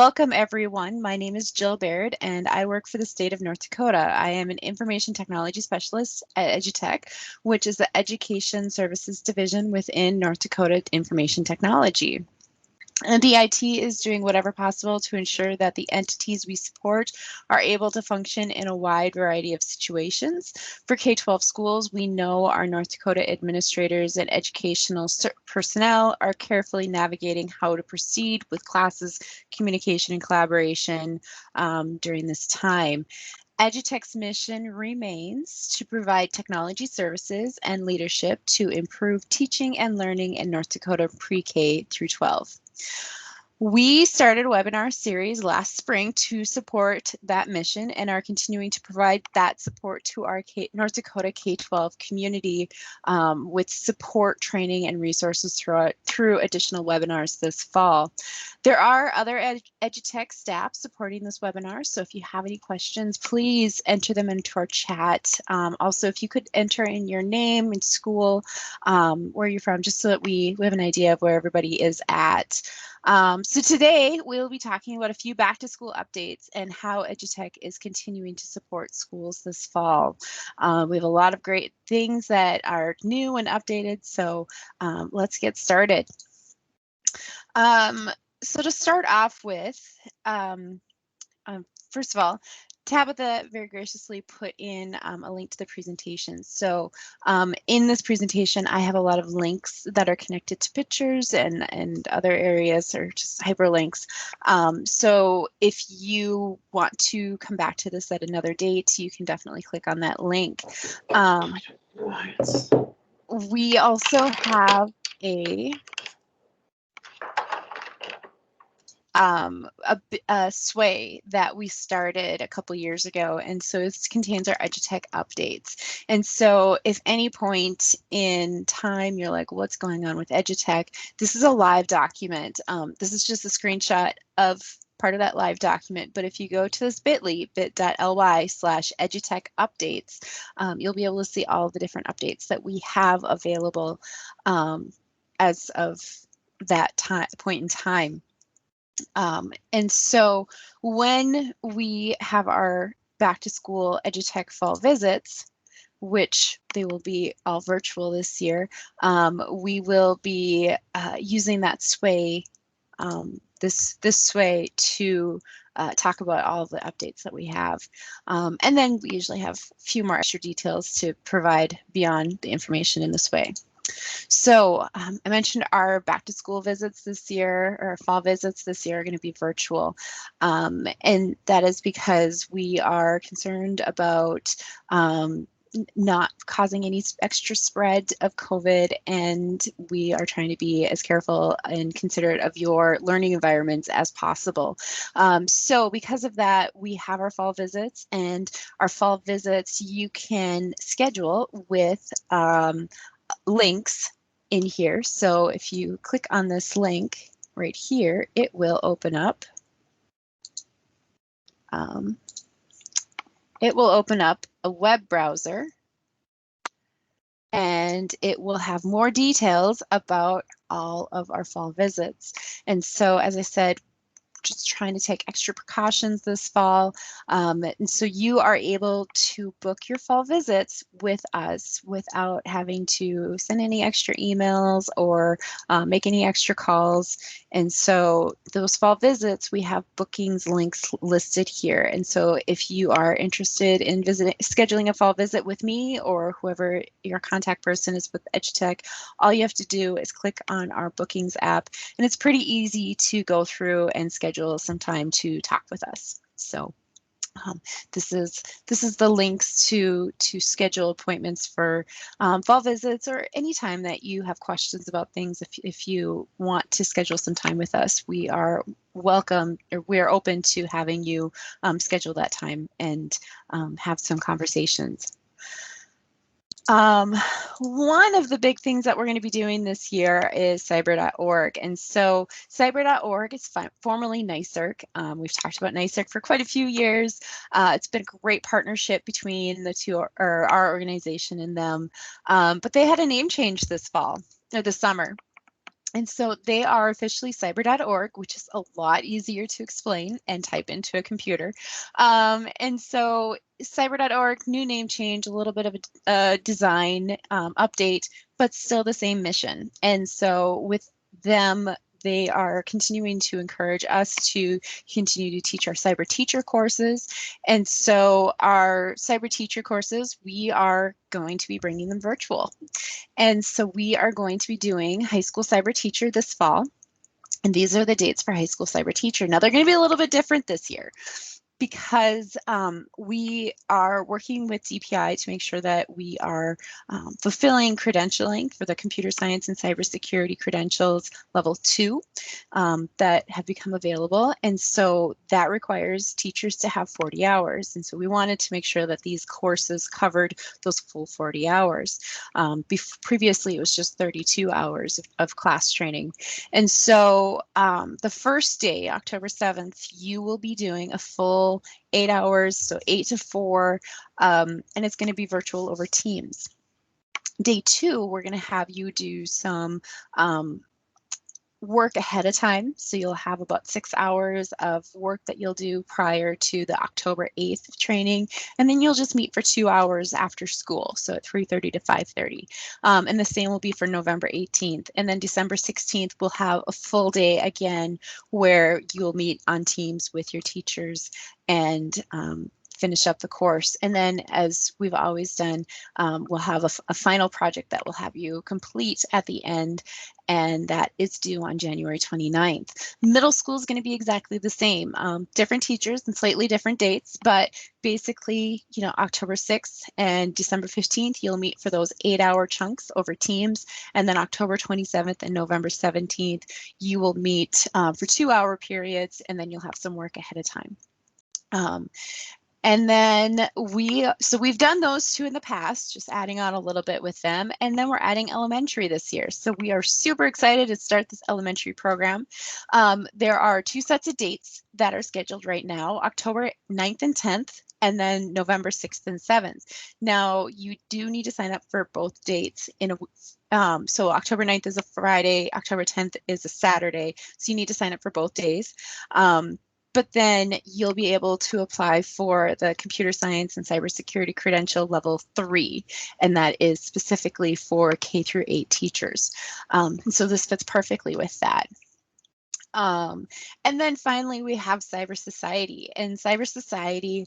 Welcome everyone. My name is Jill Baird and I work for the state of North Dakota. I am an information technology specialist at EduTech, which is the education services division within North Dakota Information Technology. And DIT is doing whatever possible to ensure that the entities we support are able to function in a wide variety of situations. For K-12 schools, we know our North Dakota administrators and educational personnel are carefully navigating how to proceed with classes, communication, and collaboration during this time. EduTech's mission remains to provide technology services and leadership to improve teaching and learning in North Dakota pre-K through 12. We started a webinar series last spring to support that mission and are continuing to provide that support to our North Dakota K-12 community with support, training, and resources through additional webinars this fall. There are other EduTech staff supporting this webinar, so if you have any questions, please enter them into our chat. Also, if you could enter in your name and school, where you're from, just so that we have an idea of where everybody is at. So today we'll be talking about a few back to school updates and how EduTech is continuing to support schools this fall. We have a lot of great things that are new and updated, so let's get started. So to start off with, first of all, Tabitha very graciously put in a link to the presentation. So in this presentation, I have a lot of links that are connected to pictures and other areas, or just hyperlinks. So if you want to come back to this at another date, you can definitely click on that link. We also have a sway that we started a couple years ago, and so this contains our EduTech updates. And so if any point in time you're like, what's going on with EduTech, this is a live document. This is just a screenshot of part of that live document, but if you go to this bit.ly/edutech updates, you'll be able to see all of the different updates that we have available as of that point in time. And so when we have our back to school EduTech fall visits, which they will be all virtual this year, we will be using that sway, this sway to talk about all of the updates that we have. And then we usually have a few more extra details to provide beyond the information in this way. So I mentioned our back to school visits this year, or fall visits this year, are going to be virtual. And that is because we are concerned about not causing any extra spread of COVID, and we are trying to be as careful and considerate of your learning environments as possible. So because of that, we have our fall visits, and our fall visits you can schedule with links in here. So if you click on this link right here, it will open up. It will open up a web browser, and it will have more details about all of our fall visits. And so, as I said, just trying to take extra precautions this fall. And so you are able to book your fall visits with us without having to send any extra emails or make any extra calls. And so those fall visits, we have bookings links listed here. And so if you are interested in scheduling a fall visit with me or whoever your contact person is with EduTech, all you have to do is click on our bookings app, and it's pretty easy to go through and schedule some time to talk with us. So this is the links to schedule appointments for fall visits, or anytime that you have questions about things. If you want to schedule some time with us, we are welcome, or we are open to having you schedule that time and have some conversations. One of the big things that we're going to be doing this year is cyber.org. And so cyber.org is formerly NYSERC. We've talked about NYSERC for quite a few years. It's been a great partnership between the two, or our organization and them. But they had a name change this summer. And so they are officially cyber.org, which is a lot easier to explain and type into a computer. And so cyber.org, new name change, a little bit of a design update, but still the same mission. And so with them, they are continuing to encourage us to continue to teach our cyber teacher courses. And so our cyber teacher courses, we are going to be bringing them virtual. And so we are going to be doing High School Cyber Teacher this fall. And these are the dates for High School Cyber Teacher. Now they're going to be a little bit different this year because we are working with DPI to make sure that we are fulfilling credentialing for the computer science and cybersecurity credentials level 2 that have become available. And so that requires teachers to have 40 hours. And so we wanted to make sure that these courses covered those full 40 hours. Previously, it was just 32 hours of class training. And so the first day, October 7th, you will be doing a full 8 hours, so 8 to 4, and it's going to be virtual over Teams. Day 2, we're going to have you do some work ahead of time. So you'll have about 6 hours of work that you'll do prior to the October 8th training. And then you'll just meet for 2 hours after school. So at 3:30 to 5:30. And the same will be for November 18th. And then December 16th, we'll have a full day again where you'll meet on Teams with your teachers and finish up the course. And then, as we've always done, we'll have a final project that we'll have you complete at the end, and that is due on January 29th. Middle school is going to be exactly the same, different teachers and slightly different dates, but basically, you know, October 6th and December 15th, you'll meet for those 8-hour chunks over Teams, and then October 27th and November 17th, you will meet for 2-hour periods, and then you'll have some work ahead of time. And then we've done those 2 in the past, just adding on a little bit with them. And then we're adding elementary this year. So we are super excited to start this elementary program. There are 2 sets of dates that are scheduled right now, October 9th and 10th, and then November 6th and 7th. Now, you do need to sign up for both dates so October 9th is a Friday, October 10th is a Saturday. So you need to sign up for both days. But then you'll be able to apply for the computer science and cybersecurity credential level 3, and that is specifically for K through 8 teachers. So this fits perfectly with that. And then finally, we have Cyber Society. And Cyber Society,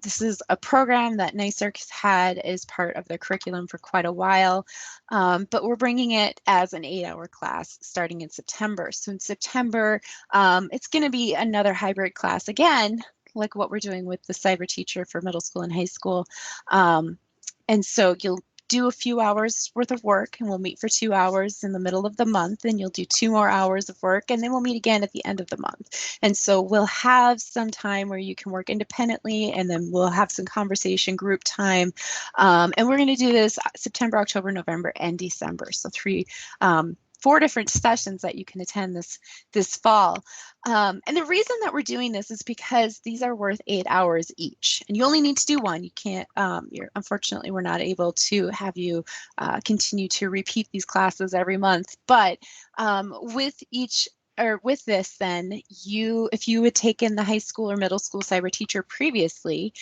this is a program that NYSERC has had as part of their curriculum for quite a while, but we're bringing it as an 8-hour class starting in September. So in September, it's going to be another hybrid class again, like what we're doing with the cyber teacher for middle school and high school. And so you'll do a few hours worth of work, and we'll meet for 2 hours in the middle of the month, and you'll do 2 more hours of work, and then we'll meet again at the end of the month. And so we'll have some time where you can work independently, and then we'll have some conversation group time. And we're going to do this September, October, November, and December. So 4 different sessions that you can attend this fall. And the reason that we're doing this is because these are worth 8 hours each, and you only need to do one. You can't, unfortunately, we're not able to have you continue to repeat these classes every month, but with this, then if you had taken the high school or middle school cyber teacher previously,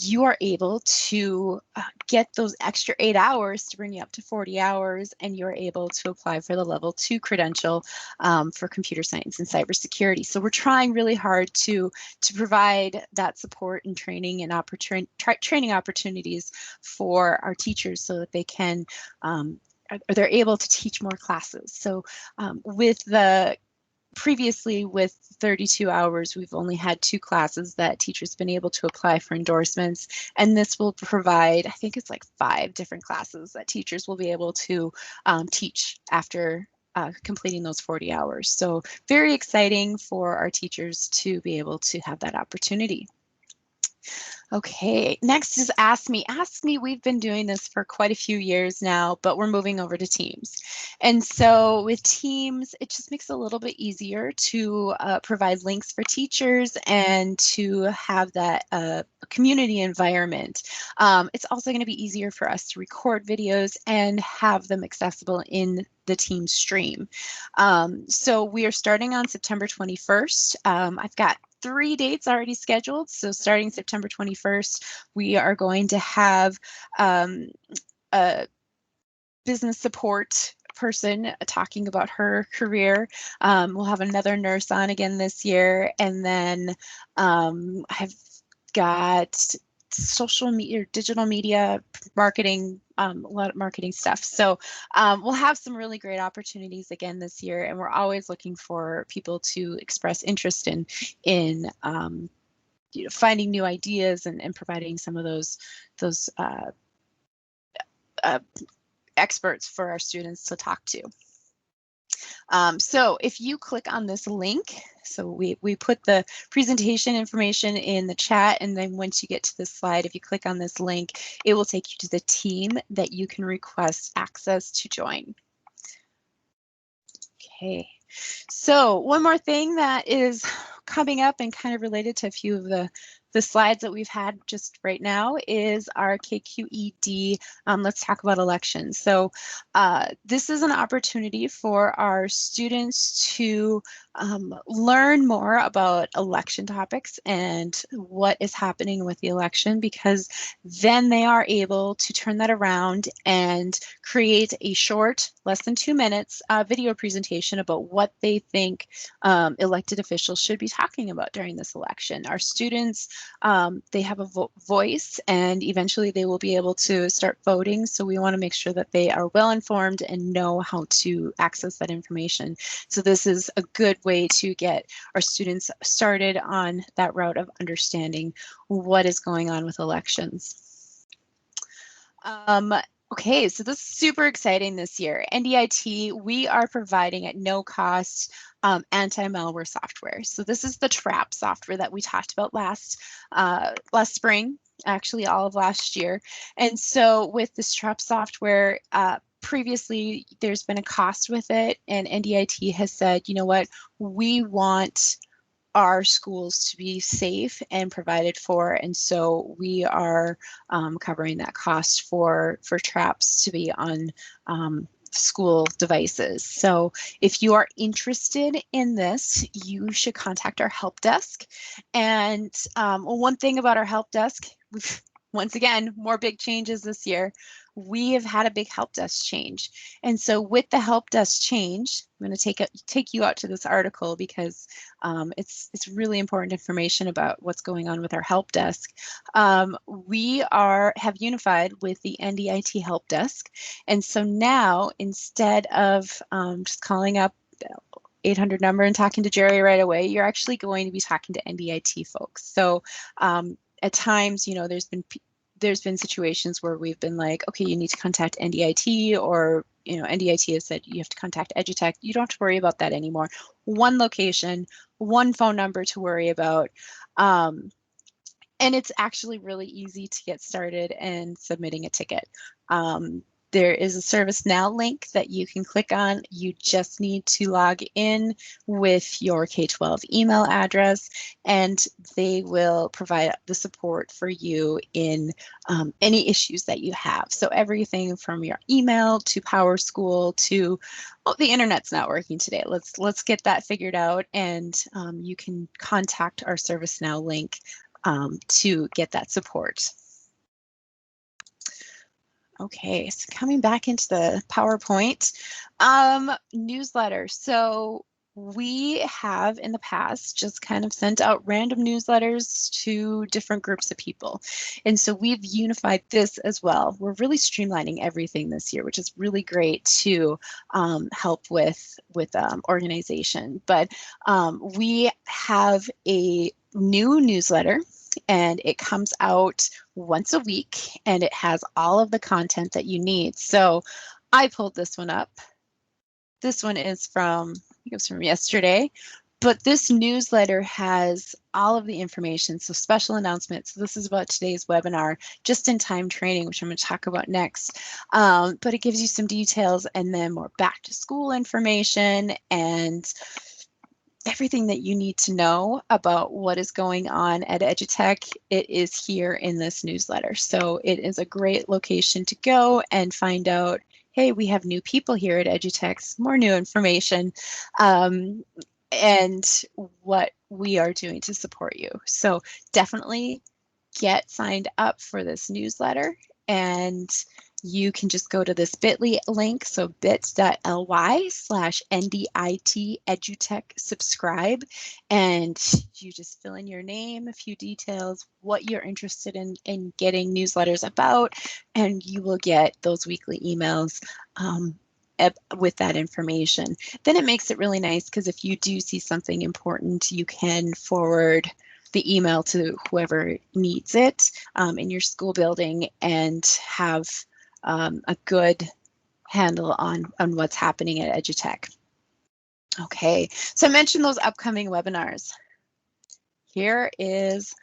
you are able to get those extra 8 hours to bring you up to 40 hours, and you're able to apply for the level 2 credential for computer science and cybersecurity. So we're trying really hard to provide that support and training and training opportunities for our teachers so that they can or they're able to teach more classes. So previously with 32 hours, we've only had 2 classes that teachers have been able to apply for endorsements. And this will provide, I think it's like 5 different classes that teachers will be able to teach after completing those 40 hours. So very exciting for our teachers to be able to have that opportunity. Okay, next is Ask Me. Ask Me, we've been doing this for quite a few years now, but we're moving over to Teams. And so with Teams, it just makes it a little bit easier to provide links for teachers and to have that community environment. It's also going to be easier for us to record videos and have them accessible in the team stream. So we are starting on September 21st. I've got 3 dates already scheduled. So starting September 21st, we are going to have a business support person talking about her career. We'll have another nurse on again this year. And then I've got social media, digital media, marketing, a lot of marketing stuff. So we'll have some really great opportunities again this year, and we're always looking for people to express interest in finding new ideas and providing some of those experts for our students to talk to. So if you click on this link, so we put the presentation information in the chat, and then once you get to this slide, if you click on this link, it will take you to the team that you can request access to join. Okay, so one more thing that is coming up and kind of related to a few of the slides that we've had just right now is our KQED. Let's talk about elections. So this is an opportunity for our students to learn more about election topics and what is happening with the election, because then they are able to turn that around and create a short, less than 2 minutes video presentation about what they think elected officials should be talking about during this election. Our students, they have a voice, and eventually they will be able to start voting. So we want to make sure that they are well informed and know how to access that information. So this is a good way to get our students started on that route of understanding what is going on with elections. Okay, so this is super exciting this year. NDIT, we are providing at no cost anti-malware software. So this is the trap software that we talked about last spring, actually all of last year. And so with this trap software, previously there's been a cost with it, and NDIT has said, you know what, we want our schools to be safe and provided for, and so we are covering that cost for traps to be on school devices. So if you are interested in this, you should contact our help desk. And one thing about our help desk, we've once again more big changes this year. We have had a big help desk change, and so with the help desk change, I'm going to take you out to this article because it's really important information about what's going on with our help desk. We have unified with the NDIT help desk, and so now instead of just calling up 800 number and talking to Jerry right away, you're actually going to be talking to NDIT folks. So at times, you know, there's been situations where we've been like, okay, you need to contact NDIT, or, you know, NDIT has said you have to contact EduTech. You don't have to worry about that anymore. One location, one phone number to worry about. And it's actually really easy to get started and submitting a ticket. There is a ServiceNow link that you can click on. You just need to log in with your K-12 email address, and they will provide the support for you in any issues that you have. So everything from your email to PowerSchool to, oh, the internet's not working today. Let's get that figured out, and you can contact our ServiceNow link to get that support. Okay, so coming back into the PowerPoint, newsletter. So we have in the past just kind of sent out random newsletters to different groups of people. And so we've unified this as well. We're really streamlining everything this year, which is really great to help with organization. But we have a new newsletter, and it comes out once a week, and it has all of the content that you need. So I pulled this one up. This one is from, I think it was from yesterday. But this newsletter has all of the information, so special announcements. So this is about today's webinar, just-in-time training, which I'm going to talk about next. But it gives you some details and then more back-to-school information and everything that you need to know about what is going on at EduTech. It is here in this newsletter. So it is a great location to go and find out, hey, we have new people here at EduTech, more new information. And what we are doing to support you. So definitely get signed up for this newsletter, and you can just go to this bit.ly link, so bit.ly/NDIT EduTech subscribe, and you just fill in your name, a few details, what you're interested in getting newsletters about, and you will get those weekly emails with that information. Then it makes it really nice because if you do see something important, you can forward the email to whoever needs it in your school building and have a good handle on what's happening at EduTech. Okay, so I mentioned those upcoming webinars. Here is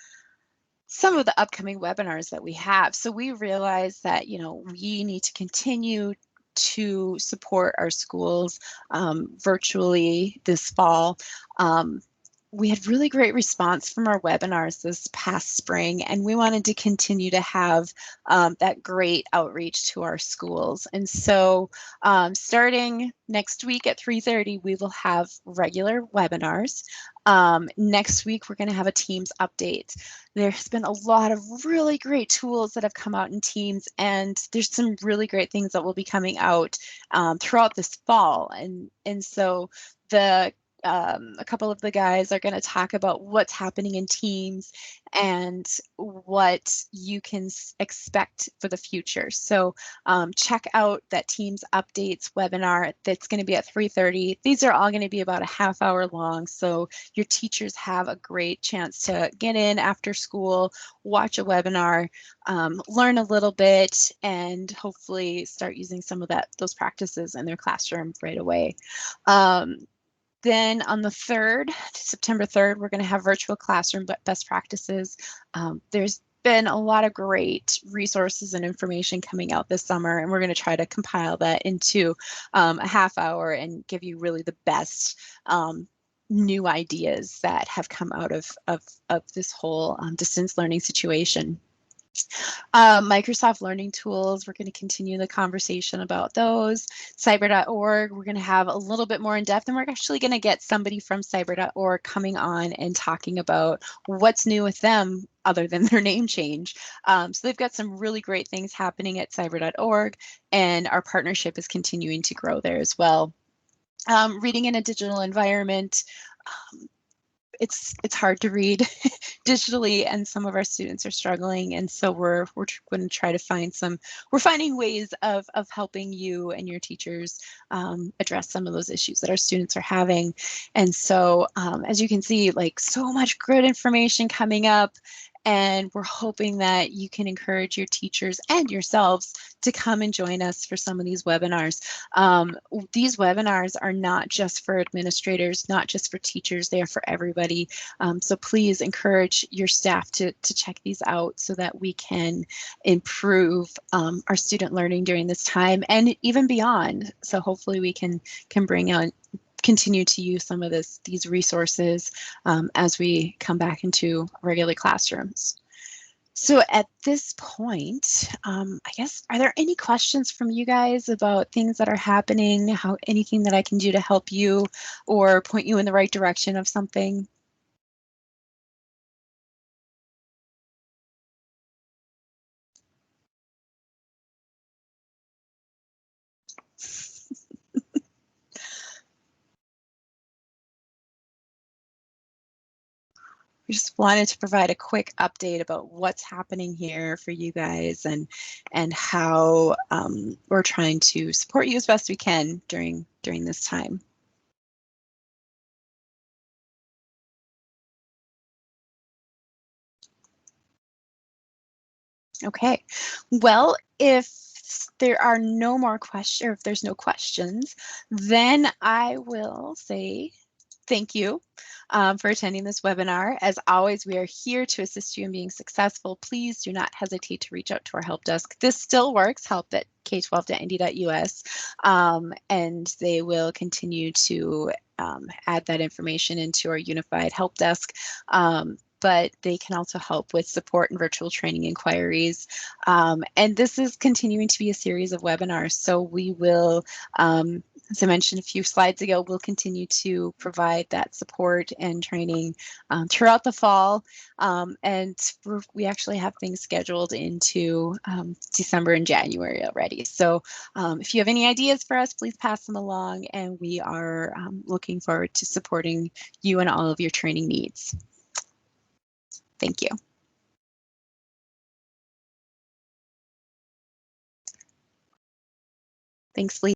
some of the upcoming webinars that we have. So we realize that, you know, we need to continue to support our schools virtually this fall. We had really great response from our webinars this past spring, and we wanted to continue to have that great outreach to our schools. And so starting next week at 3:30, we will have regular webinars. Next week, we're going to have a Teams update. There's been a lot of really great tools that have come out in Teams, and there's some really great things that will be coming out throughout this fall. And so a couple of the guys are going to talk about what's happening in Teams and what you can expect for the future. So check out that Teams updates webinar that's going to be at 3:30. These are all going to be about a half hour long, so your teachers have a great chance to get in after school, watch a webinar, learn a little bit, and hopefully start using some of those practices in their classroom right away. Then on the 3rd, September 3rd, we're going to have virtual classroom best practices. There's been a lot of great resources and information coming out this summer, and we're going to try to compile that into a half hour and give you really the best new ideas that have come out of this whole distance learning situation. Microsoft Learning Tools, we're going to continue the conversation about those. Cyber.org, we're going to have a little bit more in depth, and we're actually going to get somebody from Cyber.org coming on and talking about what's new with them other than their name change. So they've got some really great things happening at Cyber.org, and our partnership is continuing to grow there as well. Reading in a digital environment, it's hard to read digitally, and some of our students are struggling, and so we're going to try to we're finding ways of helping you and your teachers address some of those issues that our students are having. And so as you can see, like, so much good information coming up, and we're hoping that you can encourage your teachers and yourselves to come and join us for some of these webinars. These webinars are not just for administrators, not just for teachers, they are for everybody. So please encourage your staff to check these out so that we can improve our student learning during this time and even beyond. So hopefully we can continue to use some of these resources as we come back into regular classrooms. So at this point, I guess, are there any questions from you guys about things that are happening, anything that I can do to help you or point you in the right direction of something? We just wanted to provide a quick update about what's happening here for you guys and how we're trying to support you as best we can during this time. Okay, well, if there are no more questions, or if there's no questions, then I will say Thank you for attending this webinar. As always, we are here to assist you in being successful. Please do not hesitate to reach out to our help desk. This still works, help@k12.nd.us, and they will continue to add that information into our unified help desk. But they can also help with support and virtual training inquiries. And this is continuing to be a series of webinars, so we will, as I mentioned a few slides ago, we'll continue to provide that support and training throughout the fall. And we actually have things scheduled into December and January already. So if you have any ideas for us, please pass them along, and we are looking forward to supporting you and all of your training needs. Thank you. Thanks, Lee.